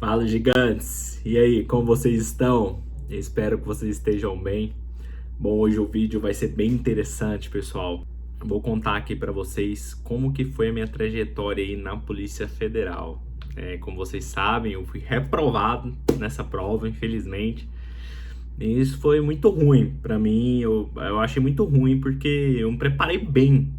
Fala, gigantes! E aí, como vocês estão? Eu espero que vocês estejam bem. Bom, hoje o vídeo vai ser bem interessante, pessoal. Vou contar aqui para vocês como que foi a minha trajetória aí na Polícia Federal. Como vocês sabem, eu fui reprovado nessa prova, infelizmente. E isso foi muito ruim para mim. Eu achei muito ruim porque eu me preparei bem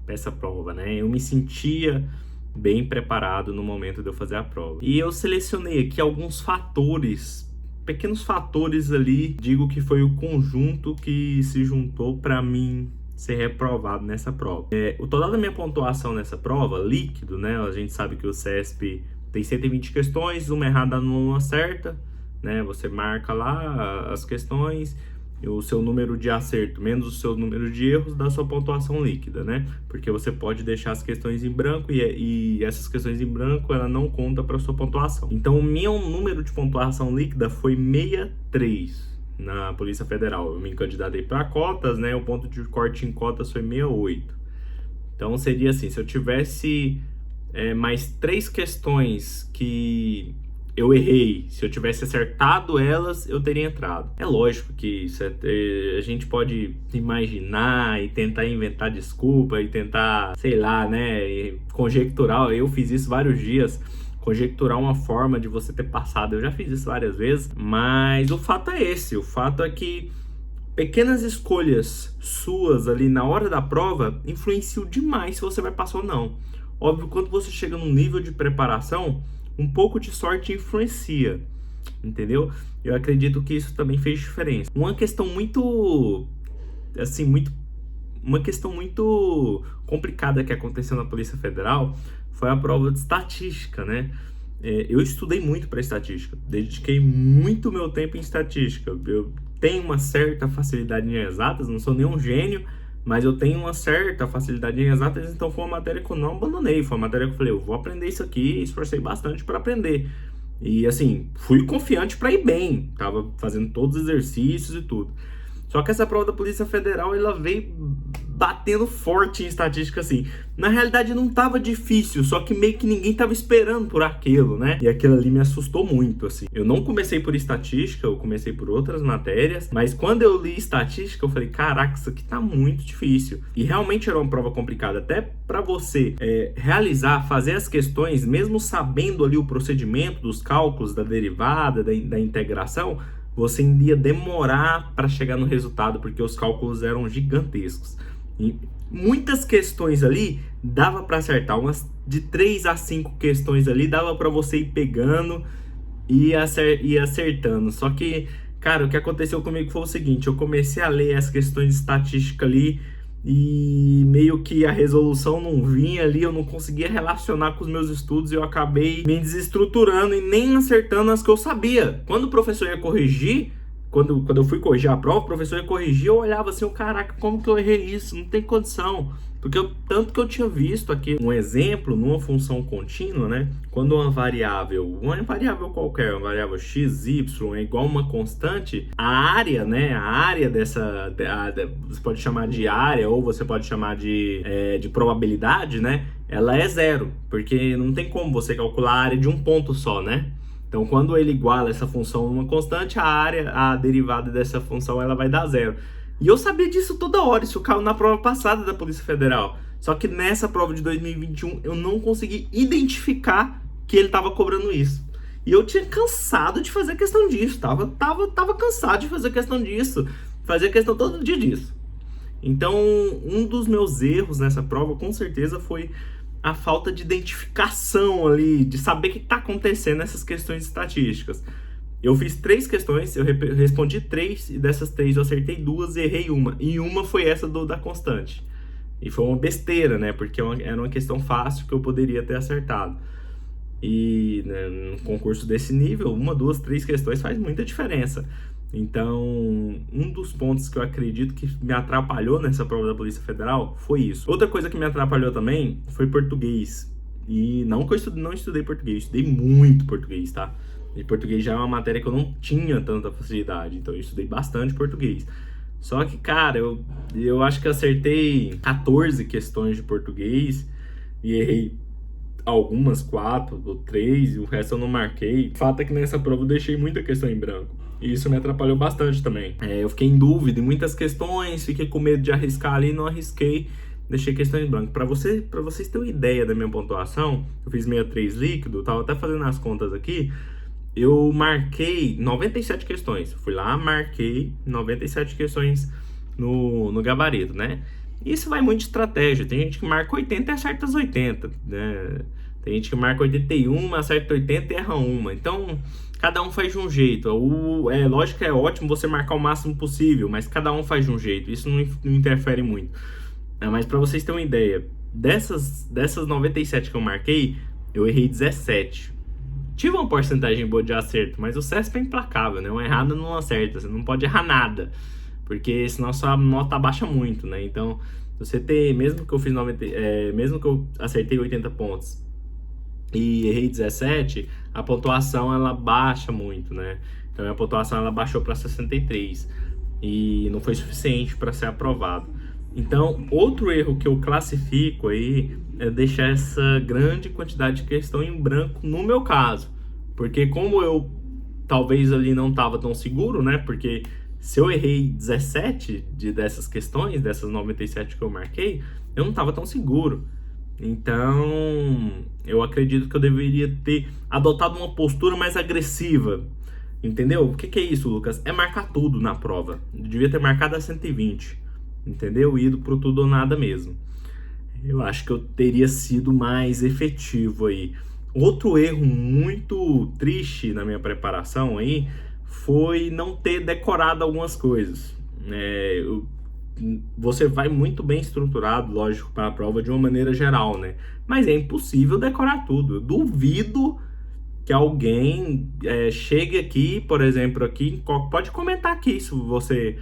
para essa prova, né? Eu me sentia bem preparado no momento de eu fazer a prova. E eu selecionei aqui alguns fatores, pequenos fatores ali, digo que foi o conjunto que se juntou para mim ser reprovado nessa prova. O total da minha pontuação nessa prova, líquido, né? A gente sabe que o CESP tem 120 questões, uma errada, uma certa, né? Você marca lá as questões, o seu número de acerto menos o seu número de erros dá sua pontuação líquida, né? Porque você pode deixar as questões em branco e essas questões em branco ela não conta para sua pontuação. Então o meu número de pontuação líquida foi 63 na Polícia Federal. Eu me candidatei para cotas, né? O ponto de corte em cotas foi 68. Então seria assim, se eu tivesse mais 3 questões que eu errei, se eu tivesse acertado elas, eu teria entrado. É lógico que a gente pode imaginar e tentar inventar desculpa e tentar, sei lá, né, conjecturar. Eu fiz isso vários dias, conjecturar uma forma de você ter passado. Eu já fiz isso várias vezes, mas o fato é esse. O fato é que pequenas escolhas suas ali na hora da prova influenciam demais se você vai passar ou não. Óbvio, quando você chega num nível de preparação, um pouco de sorte influencia, entendeu? Eu acredito que isso também fez diferença. Uma questão muito complicada que aconteceu na Polícia Federal foi a prova de estatística, né? Eu estudei muito para estatística, dediquei muito meu tempo em estatística. Eu tenho uma certa facilidade em exatas, não sou nenhum gênio, mas eu tenho uma certa facilidade em exatas, então foi uma matéria que eu não abandonei. Foi uma matéria que eu falei, eu vou aprender isso aqui, e esforcei bastante para aprender. E assim, fui confiante para ir bem, tava fazendo todos os exercícios e tudo. Só que essa prova da Polícia Federal, ela veio batendo forte em estatística, assim. Na realidade, não tava difícil, só que meio que ninguém tava esperando por aquilo, né? E aquilo ali me assustou muito, assim. Eu não comecei por estatística, eu comecei por outras matérias, mas quando eu li estatística, eu falei, caraca, isso aqui tá muito difícil. E realmente era uma prova complicada, até para você realizar, fazer as questões, mesmo sabendo ali o procedimento dos cálculos, da derivada, da integração, você iria demorar para chegar no resultado, porque os cálculos eram gigantescos. E muitas questões ali dava para acertar, umas de 3 a 5 questões ali dava para você ir pegando e acertando. Só que, cara, o que aconteceu comigo foi o seguinte: eu comecei a ler as questões de estatística ali e meio que a resolução não vinha ali, eu não conseguia relacionar com os meus estudos e eu acabei me desestruturando e nem acertando as que eu sabia. Quando o professor ia corrigir, quando eu fui corrigir a prova, o professor ia corrigir, eu olhava assim, caraca, como que eu errei isso? Não tem condição. Porque tanto que eu tinha visto aqui um exemplo numa função contínua, né? Quando uma variável qualquer, uma variável x, y é igual a uma constante, a área, né? A área você pode chamar de área ou você pode chamar de probabilidade, né? Ela é zero, porque não tem como você calcular a área de um ponto só, né? Então, quando ele iguala essa função numa constante, a derivada dessa função, ela vai dar zero. E eu sabia disso toda hora, isso caiu na prova passada da Polícia Federal. Só que nessa prova de 2021, eu não consegui identificar que ele estava cobrando isso. E eu tinha cansado de fazer questão disso, tava cansado de fazer questão disso, fazia questão todo dia disso. Então, um dos meus erros nessa prova, com certeza, foi a falta de identificação ali, de saber o que está acontecendo nessas questões estatísticas. Eu fiz 3 questões, eu respondi 3, e dessas 3 eu acertei 2 e errei uma. E uma foi essa da constante. E foi uma besteira, né? Porque era uma questão fácil que eu poderia ter acertado. E né, num concurso desse nível, 1, 2, 3 questões faz muita diferença. Então, um dos pontos que eu acredito que me atrapalhou nessa prova da Polícia Federal foi isso. Outra coisa que me atrapalhou também foi português. E não que eu não estudei português, eu estudei muito português, tá? E português já é uma matéria que eu não tinha tanta facilidade, então eu estudei bastante português. Só que, cara, eu acho que acertei 14 questões de português e errei algumas 4 ou 3 e o resto eu não marquei. O fato é que nessa prova eu deixei muita questão em branco. E isso me atrapalhou bastante também. Eu fiquei em dúvida em muitas questões, fiquei com medo de arriscar ali, não arrisquei, deixei questão em branco. Para vocês terem uma ideia da minha pontuação, eu fiz 63 líquido, tava até fazendo as contas aqui, eu marquei 97 questões. Fui lá, marquei 97 questões no gabarito, né? Isso vai muito de estratégia. Tem gente que marca 80 e acerta as 80, né? Tem gente que marca 81, acerta 80 e erra uma. Então, cada um faz de um jeito. Lógico que é ótimo você marcar o máximo possível, mas cada um faz de um jeito. Isso não interfere muito. Mas para vocês terem uma ideia, dessas 97 que eu marquei, eu errei 17. Tive uma porcentagem boa de acerto, mas o CESP é implacável, né? Uma errada não acerta, você não pode errar nada, porque senão sua nota baixa muito, né? Então, você ter, mesmo que eu acertei 80 pontos e errei 17, a pontuação ela baixa muito, né? Então a pontuação ela baixou para 63 e não foi suficiente para ser aprovado. Então, outro erro que eu classifico aí é deixar essa grande quantidade de questão em branco no meu caso, porque como eu talvez ali não estava tão seguro, né? Porque se eu errei 17 dessas questões, dessas 97 que eu marquei, eu não estava tão seguro. Então, eu acredito que eu deveria ter adotado uma postura mais agressiva. Entendeu? O que é isso, Lucas? É marcar tudo na prova. Eu devia ter marcado a 120. Entendeu? Ido pro tudo ou nada mesmo. Eu acho que eu teria sido mais efetivo aí. Outro erro muito triste na minha preparação aí foi não ter decorado algumas coisas. Você vai muito bem estruturado, lógico, para a prova de uma maneira geral, né? Mas é impossível decorar tudo. Eu duvido que alguém chegue aqui, por exemplo, pode comentar aqui se você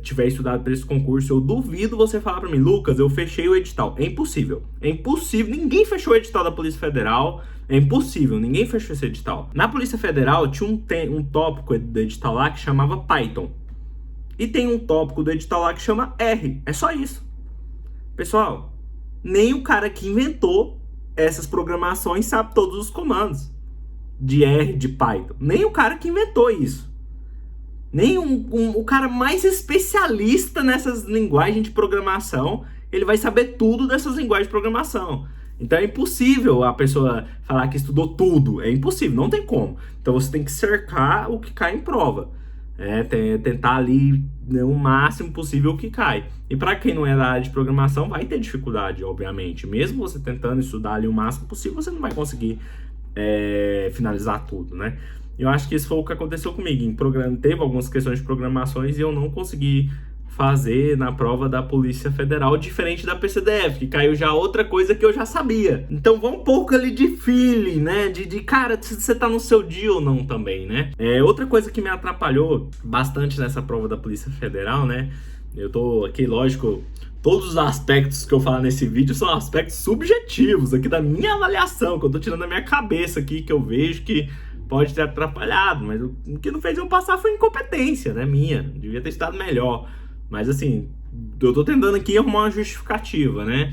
tiver estudado para esse concurso. Eu duvido você falar para mim, Lucas, eu fechei o edital. É impossível. É impossível. Ninguém fechou o edital da Polícia Federal. É impossível. Ninguém fechou esse edital. Na Polícia Federal tinha um tópico do edital lá que chamava Python. E tem um tópico do edital lá que chama R. É só isso. Pessoal, nem o cara que inventou essas programações sabe todos os comandos de R, de Python. Nem o cara que inventou isso. Nem o cara mais especialista nessas linguagens de programação, ele vai saber tudo dessas linguagens de programação. Então é impossível a pessoa falar que estudou tudo. É impossível, não tem como. Então você tem que cercar o que cai em prova. Tentar ali, né, o máximo possível o que cai. E para quem não é da área de programação, vai ter dificuldade, obviamente. Mesmo você tentando estudar ali o máximo possível, você não vai conseguir finalizar tudo, né? Eu acho que isso foi o que aconteceu comigo. Teve algumas questões de programações e eu não consegui fazer na prova da Polícia Federal, diferente da PCDF, que caiu já outra coisa que eu já sabia. Então vamos um pouco ali de feeling, né? Cara, se você tá no seu dia ou não também, né? Outra coisa que me atrapalhou bastante nessa prova da Polícia Federal, né? Eu tô aqui, lógico, todos os aspectos que eu falar nesse vídeo são aspectos subjetivos aqui da minha avaliação, que eu tô tirando da minha cabeça aqui, que eu vejo que pode ter atrapalhado, mas o que não fez eu passar foi incompetência, né, minha. Devia ter estado melhor. Mas assim, eu tô tentando aqui arrumar uma justificativa, né?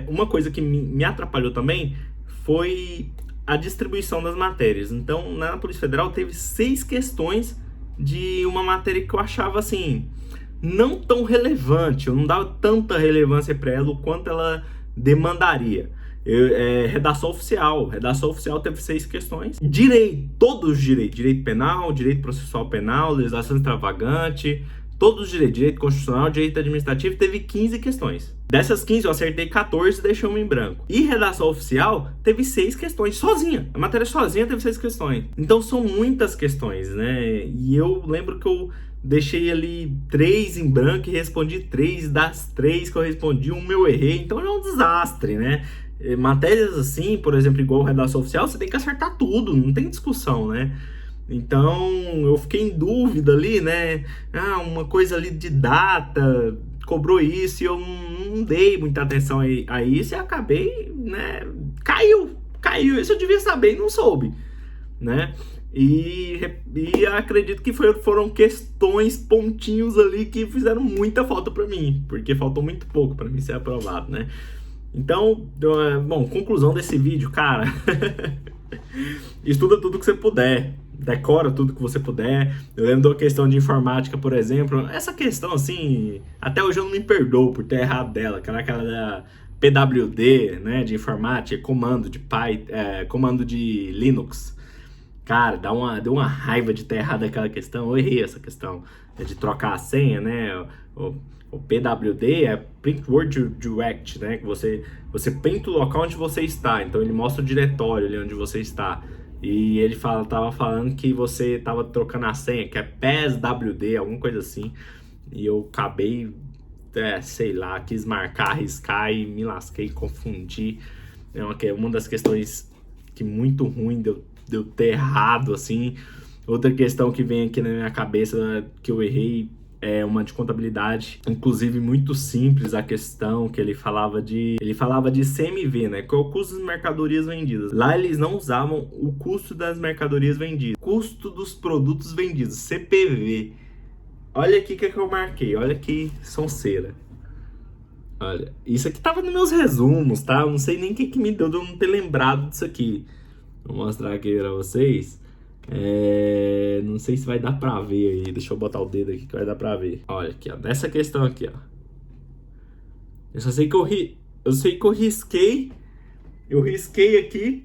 Uma coisa que me atrapalhou também foi a distribuição das matérias. Então, na Polícia Federal teve 6 questões de uma matéria que eu achava assim, não tão relevante. Eu não dava tanta relevância para ela o quanto ela demandaria. Redação oficial. Redação oficial teve 6 questões. Todos os direitos. Direito penal, direito processual penal, legislação extravagante, todos os direitos. Direito constitucional, direito administrativo, teve 15 questões. Dessas 15 eu acertei 14 e deixei uma em branco. E redação oficial teve 6 questões sozinha. A matéria sozinha teve 6 questões. Então são muitas questões, né? E eu lembro que eu deixei ali 3 em branco e respondi 3. Das 3 que eu respondi, uma eu errei. Então é um desastre, né? Matérias assim, por exemplo, igual redação oficial, você tem que acertar tudo, não tem discussão, né? Então, eu fiquei em dúvida ali, né? Uma coisa ali de data, cobrou isso e eu não dei muita atenção a isso e acabei, né? Caiu. Isso eu devia saber e não soube, né? E acredito que foram questões, pontinhos ali que fizeram muita falta para mim, porque faltou muito pouco para mim ser aprovado, né? Então, bom, conclusão desse vídeo, cara. Estuda tudo que você puder, decora tudo que você puder. Eu lembro da questão de informática, por exemplo. Essa questão, assim, até hoje eu não me perdoo por ter errado dela, que era aquela da PWD, né, de informática, comando de Linux. Cara, deu uma raiva de ter errado aquela questão. Eu errei essa questão de trocar a senha, né? O PWD é Print Word Direct, né? Que você printa o local onde você está. Então ele mostra o diretório ali onde você está. E ele tava falando que você tava trocando a senha, que é PSWD, alguma coisa assim. E eu acabei, sei lá, quis marcar, arriscar e me lasquei, confundi. É uma das questões que muito ruim de eu ter errado, assim. Outra questão que vem aqui na minha cabeça que eu errei é uma de contabilidade, inclusive muito simples a questão que ele falava de CMV, né, que é o custo das mercadorias vendidas. Lá eles não usavam o custo das mercadorias vendidas, custo dos produtos vendidos, CPV. Olha aqui o que eu marquei, olha que sonseira. Olha, isso aqui tava nos meus resumos, tá? Eu não sei nem o que me deu de eu não ter lembrado disso aqui. Vou mostrar aqui pra vocês. Não sei se vai dar pra ver aí. Deixa eu botar o dedo aqui que vai dar pra ver. Olha aqui, ó. Nessa questão aqui, ó. Eu só sei que eu risquei. Eu risquei aqui.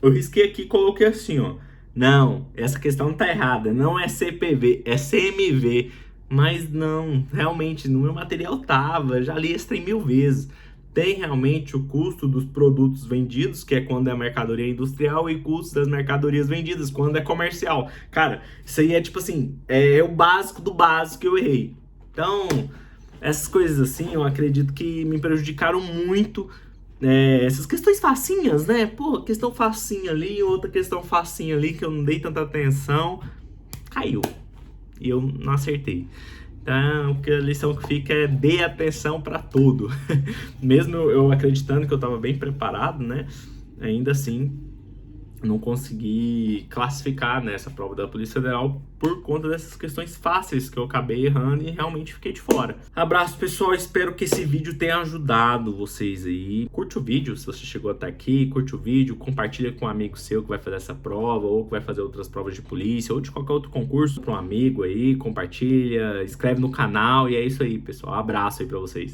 Eu risquei aqui e coloquei assim, ó. Não, essa questão tá errada. Não é CPV, é CMV. Mas não, realmente, no meu material tava. Já li esse trem 1000 vezes. Tem realmente o custo dos produtos vendidos, que é quando é mercadoria industrial, e custo das mercadorias vendidas, quando é comercial. Cara, isso aí é tipo assim, é o básico do básico que eu errei. Então, essas coisas assim, eu acredito que me prejudicaram muito. Essas questões facinhas, né? Pô, questão facinha ali, outra questão facinha ali, que eu não dei tanta atenção, caiu. E eu não acertei. Então, a lição que fica é dê atenção para tudo. Mesmo eu acreditando que eu estava bem preparado, né? Ainda assim, não consegui classificar nessa prova da Polícia Federal por conta dessas questões fáceis que eu acabei errando e realmente fiquei de fora. Abraço, pessoal. Espero que esse vídeo tenha ajudado vocês aí. Curte o vídeo se você chegou até aqui. Curte o vídeo, compartilha com um amigo seu que vai fazer essa prova ou que vai fazer outras provas de polícia ou de qualquer outro concurso para um amigo aí. Compartilha, inscreve no canal e é isso aí, pessoal. Abraço aí para vocês.